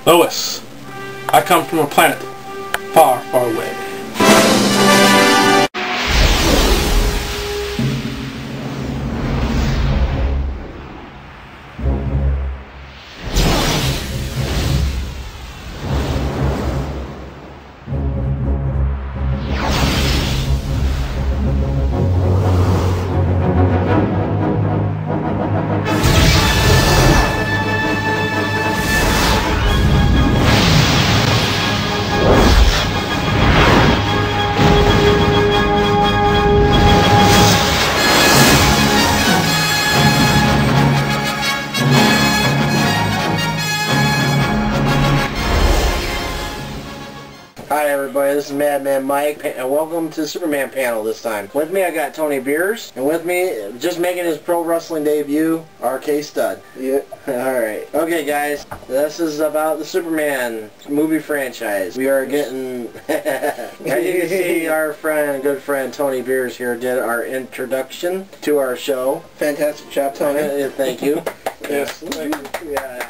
Lois, I come from a planet far, far away. Hi everybody, this is Madman Mike, and welcome to the Superman panel this time. With me I got Tony Beers, and with me, just making his pro wrestling debut, RK Stud. Yeah. Alright. Okay guys, this is about the Superman movie franchise. We are getting, as you can see, our friend, good friend Tony Beers here did our introduction to our show. Fantastic job, Tony. Thank you. Yes, thank you. Yeah.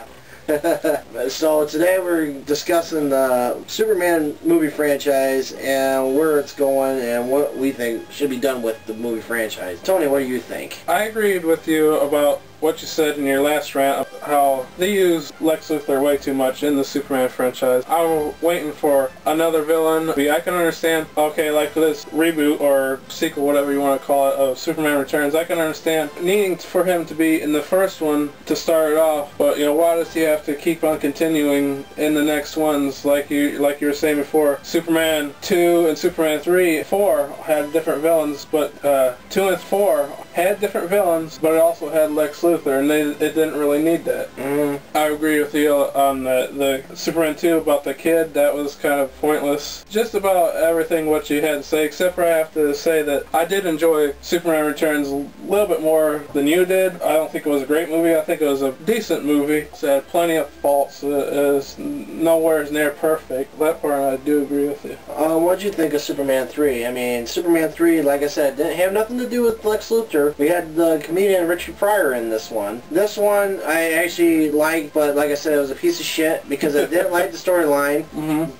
So today we're discussing the Superman movie franchise and where it's going and what we think should be done with the movie franchise. Tony, what do you think? I agreed with you about what you said in your last rant, how they use Lex Luthor way too much in the Superman franchise. I'm waiting for another villain. I can understand, okay, like this reboot or sequel, whatever you want to call it, of Superman Returns, I can understand needing for him to be in the first one to start it off, but you know, why does he have to keep on continuing in the next ones? Like you were saying before, Superman 2 and Superman 3, 4 had different villains, but 2 and 4 had different villains, but it also had Lex Luthor, and it didn't really need that. I agree with you on the Superman 2 about the kid. That was kind of pointless. Just about everything what you had to say, except for I have to say that I did enjoy Superman Returns a little bit more than you did. I don't think it was a great movie. I think it was a decent movie. It had plenty of faults. It is nowhere near perfect. That part I do agree with you. What'd you think of Superman 3? I mean, Superman 3, like I said, didn't have nothing to do with Lex Luthor. We had the comedian Richard Pryor in this one. This one I actually liked, but like I said, it was a piece of shit because I didn't like the storyline.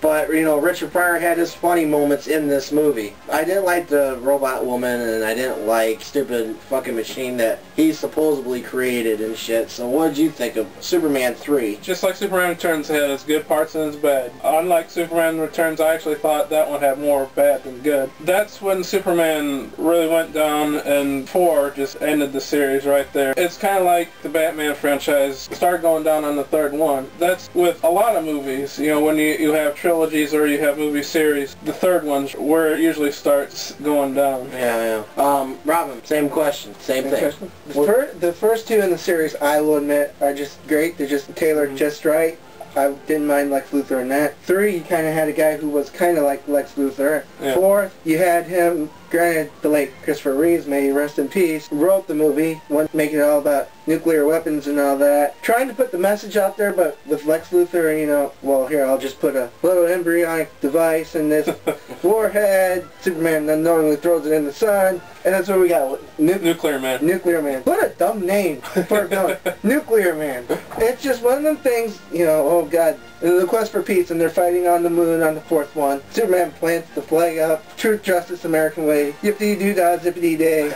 But, you know, Richard Pryor had his funny moments in this movie. I didn't like the robot woman, and I didn't like stupid fucking machine that he supposedly created and shit. So what did you think of Superman 3? Just like Superman Returns had its good parts and its bad. Unlike Superman Returns, I actually thought that one had more bad than good. That's when Superman really went down, and 4 just ended the series right there. It's kind of like the Batman franchise started going down on the third one. That's with a lot of movies. You know, when you have trilogies or you have movie series, the third one's where it usually starts going down. Yeah. Robin, same question. Same thing. The first two in the series, I will admit, are just great. They're just tailored just right. I didn't mind Lex Luthor in that. 3, you kind of had a guy who was kind of like Lex Luthor. Yeah. 4th, you had him, granted, the late Christopher Reeves, may he rest in peace, wrote the movie, making it all about nuclear weapons and all that. Trying to put the message out there, but with Lex Luthor, you know, well, here, I'll just put a little embryonic device in this forehead. Superman unknowingly throws it in the sun, and that's what we got. Nuclear Man. Nuclear Man. What a dumb name for a villain. Nuclear Man. It's just one of them things, you know, oh God, the quest for peace, and they're fighting on the moon on the 4th one. Superman plants the flag up. Truth, justice, American way. Yippity-doo-dah, zippity-day.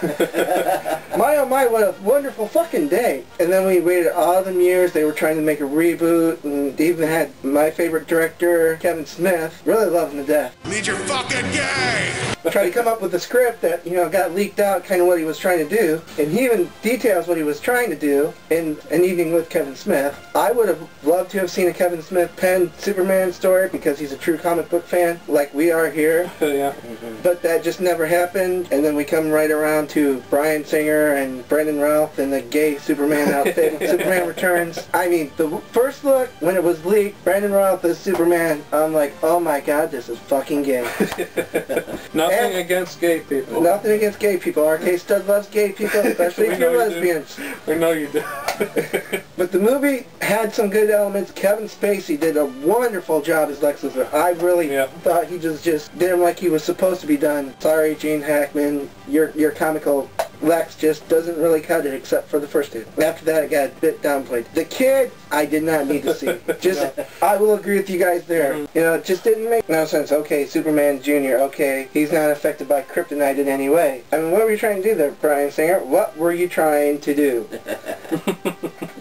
My oh my, what a wonderful fucking day. And then we waited all them years. They were trying to make a reboot, and they even had my favorite director, Kevin Smith. Really love him to death. Means you're fucking gay! Tried to come up with a script that, you know, got leaked out, kind of what he was trying to do, and he even details what he was trying to do in An Evening with Kevin Smith. I would have loved to have seen a Kevin Smith pen Superman story because he's a true comic book fan, like we are here. Yeah. But that just never happened, and then we come right around to Bryan Singer and Brendan Routh in the gay Superman outfit in Superman Returns. I mean, the first look, when it was leaked, Brendan Routh as Superman, I'm like, oh my God, this is fucking gay. Nothing against gay people. Nothing against gay people. RK Stud loves gay people, especially if you're lesbians. We know you do. But the movie had some good elements. Kevin Spacey did a wonderful job as Lex Luthor. I really thought he just did him like he was supposed to be done. Sorry, Gene Hackman, your comical Lex just doesn't really cut it except for the first two. After that, it got a bit downplayed. The kid, I did not need to see. Just I will agree with you guys there. Mm-hmm. You know, it just didn't make no sense. Okay, Superman Jr., okay, he's not affected by kryptonite in any way. I mean, what were you trying to do there, Bryan Singer? What were you trying to do?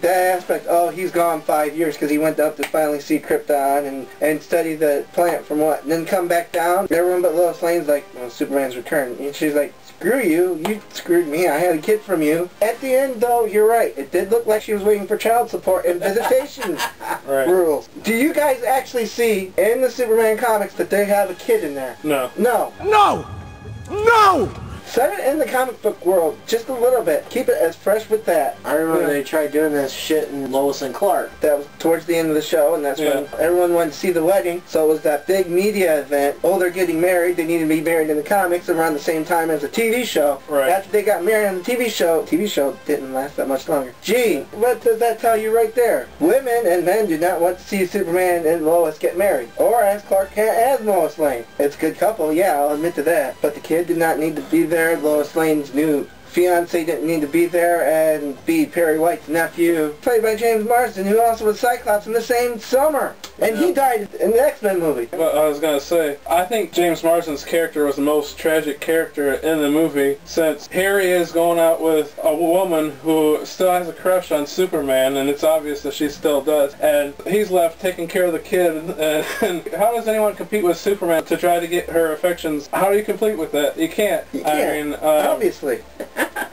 That aspect, oh, he's gone 5 years because he went up to finally see Krypton and study the plant from what, and then come back down. Everyone but Lois Lane's like, well, Superman's return. And she's like, screw you, you screwed me, I had a kid from you. At the end, though, you're right. It did look like she was waiting for child support and visitation rules. Do you guys actually see in the Superman comics that they have a kid in there? No. No. No! No! Set it in the comic book world just a little bit. Keep it as fresh with that. I remember they tried doing this shit in Lois and Clark. That was towards the end of the show, and that's when everyone wanted to see the wedding. So it was that big media event. Oh, they're getting married. They need to be married in the comics around the same time as the TV show. Right. After they got married on the TV show didn't last that much longer. Gee, what does that tell you right there? Women and men do not want to see Superman and Lois get married. Or as Clark Kent as Lois Lane. It's a good couple, yeah, I'll admit to that. But the kid did not need to be there. Lois Lane's new fiance didn't need to be there, and be Perry White's nephew, played by James Marsden, who also was Cyclops in the same summer. And he died in the X-Men movie. But I was going to say, I think James Marsden's character was the most tragic character in the movie, since here he is going out with a woman who still has a crush on Superman, and it's obvious that she still does, and he's left taking care of the kid, and how does anyone compete with Superman to try to get her affections? How do you compete with that? You can't. You can't. I mean, obviously.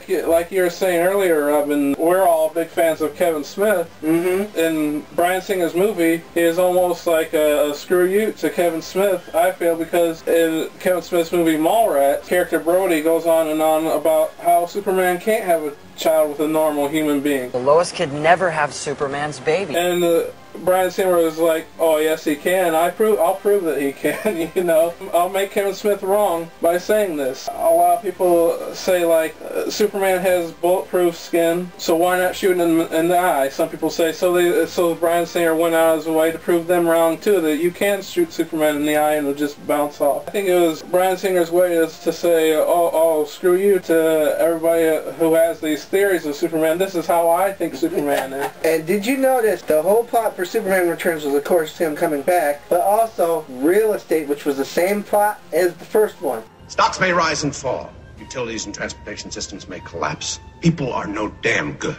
like you were saying earlier, Robin, we're all big fans of Kevin Smith. Mm-hmm. In Bryan Singer's movie, he is almost like a screw you to Kevin Smith, I feel, because in Kevin Smith's movie Mallrats, character Brody goes on and on about how Superman can't have a child with a normal human being. Lois could never have Superman's baby. And Bryan Singer was like, oh yes he can, I'll prove that he can, you know. I'll make Kevin Smith wrong by saying this. A lot of people say like, Superman has bulletproof skin, so why not shoot him in the eye? Some people say, so Bryan Singer went out of his way to prove them wrong too, that you can shoot Superman in the eye and it'll just bounce off. I think it was Bryan Singer's way is to say, oh, screw you to everybody who has these theories of Superman. This is how I think Superman is. And did you notice the whole plot for Superman Returns was, of course, him coming back, but also real estate, which was the same plot as the first one. Stocks may rise and fall. Utilities and transportation systems may collapse. People are no damn good.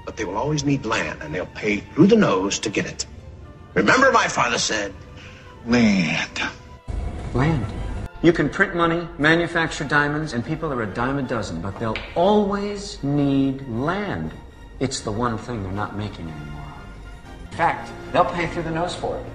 But they will always need land, and they'll pay through the nose to get it. Remember my father said, land. Land. You can print money, manufacture diamonds, and people are a dime a dozen, but they'll always need land. It's the one thing they're not making anymore. In fact, they'll pay through the nose for it.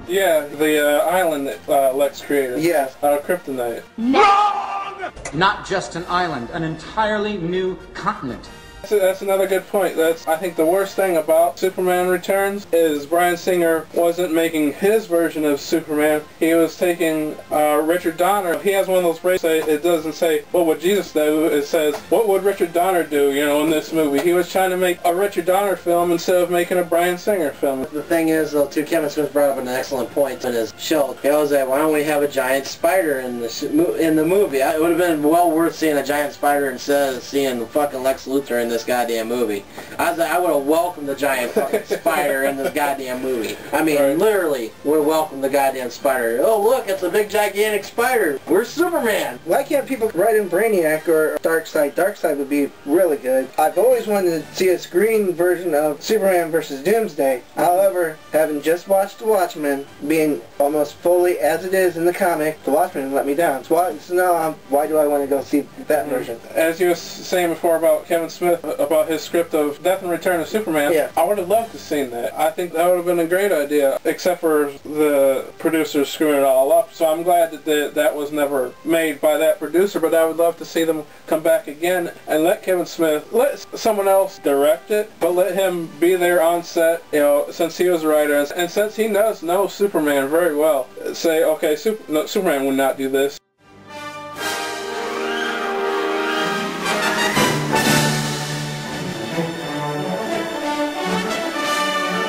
Yeah, the island that Lex created. Yes. Out of kryptonite. Wrong! Not just an island, an entirely new continent. That's another good point. I think the worst thing about Superman Returns is Bryan Singer wasn't making his version of Superman. He was taking Richard Donner. He has one of those bracelets. It doesn't say, what would Jesus do? It says, what would Richard Donner do, you know, in this movie? He was trying to make a Richard Donner film instead of making a Bryan Singer film. The thing is, though, too, Kevin Smith brought up an excellent point in his show. He was like, why don't we have a giant spider in the movie? It would have been well worth seeing a giant spider instead of seeing the fucking Lex Luthor in this goddamn movie. I was like, I would have welcomed the giant fucking spider in this goddamn movie. I mean, literally would have welcomed the goddamn spider. Oh, look, it's a big gigantic spider. We're Superman. Why can't people write in Brainiac or Darkseid? Darkseid would be really good. I've always wanted to see a screen version of Superman versus Doomsday. However, having just watched The Watchmen, being almost fully as it is in the comic, The Watchmen let me down. So now, why do I want to go see that version? As you were saying before about Kevin Smith, about his script of Death and Return of Superman, yeah. I would have loved to have seen that. I think that would have been a great idea, except for the producers screwing it all up. So I'm glad that that was never made by that producer, but I would love to see them come back again and let Kevin Smith, let someone else direct it, but let him be there on set, you know, since he was a writer, and since he does know Superman very well, say, okay, Superman would not do this.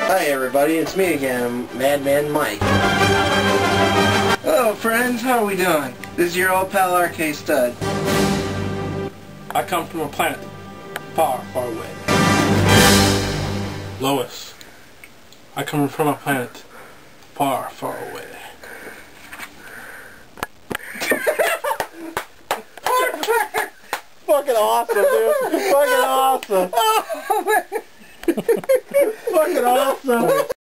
Hi everybody, it's me again, Madman Mike. Hello friends, how are we doing? This is your old pal RK Stud. I come from a planet far, far away. Lois, I come from a planet far, far away. Fucking awesome, dude. Fucking awesome. Oh, man. Fucking awesome.